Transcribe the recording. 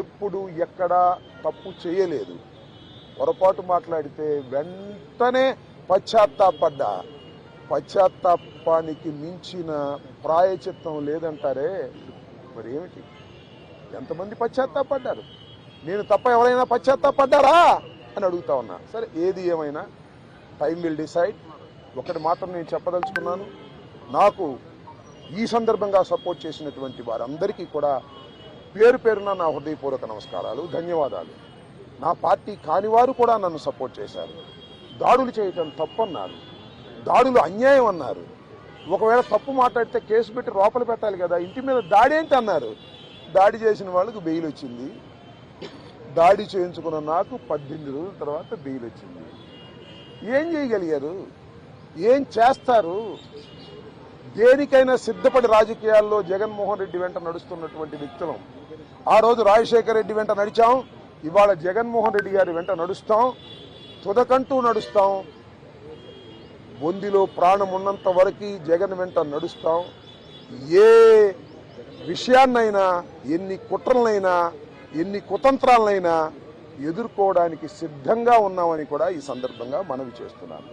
ఎప్పుడు ఎక్కడా తప్పు చేయలేదు. పొరపాటు మాట్లాడితే వెంటనే పశ్చాత్తాపడ్డా. పశ్చాత్తాపానికి మించిన ప్రాయచిత్తం లేదంటారే, మరి ఏమిటి? ఎంతమంది పశ్చాత్తాపడ్డారు? నేను తప్ప ఎవరైనా పశ్చాత్తాపడ్డారా అని అడుగుతా ఉన్నా. సరే, ఏది ఏమైనా టైం విల్ డిసైడ్. ఒకటి మాత్రం నేను చెప్పదలుచుకున్నాను, నాకు ఈ సందర్భంగా సపోర్ట్ చేసినటువంటి వారందరికీ కూడా పేరు పేరున నా హృదయపూర్వక నమస్కారాలు, ధన్యవాదాలు. నా పార్టీ కానివారు కూడా నన్ను సపోర్ట్ చేశారు. దాడులు చేయటం తప్పన్నారు, దాడులు అన్యాయం అన్నారు. ఒకవేళ తప్పు మాట్లాడితే కేసు పెట్టి లోపల పెట్టాలి కదా, ఇంటి మీద దాడి ఏంటి అన్నారు. దాడి చేసిన వాళ్ళకు బెయిల్ వచ్చింది. దాడి చేయించుకున్న నాకు 18 రోజుల తర్వాత బెయిల్ వచ్చింది. ఏం చేయగలిగారు? ఏం చేస్తారు? దేనికైనా సిద్ధపడి రాజకీయాల్లో జగన్మోహన్ రెడ్డి వెంట నడుస్తున్నటువంటి వ్యక్తులం. ఆ రోజు రాజశేఖర రెడ్డి వెంట నడిచాం, ఇవాళ జగన్మోహన్ రెడ్డి గారి వెంట నడుస్తాం, తుదకంటూ నడుస్తాం. బొందిలో ప్రాణం ఉన్నంత వరకు జగన్ వెంట నడుస్తాం. ఏ విషయాన్నైనా, ఎన్ని కుట్రలనైనా, ఎన్ని కుతంత్రాలనైనా ఎదుర్కోవడానికి సిద్ధంగా ఉన్నామని కూడా ఈ సందర్భంగా మనవి చేస్తున్నాను.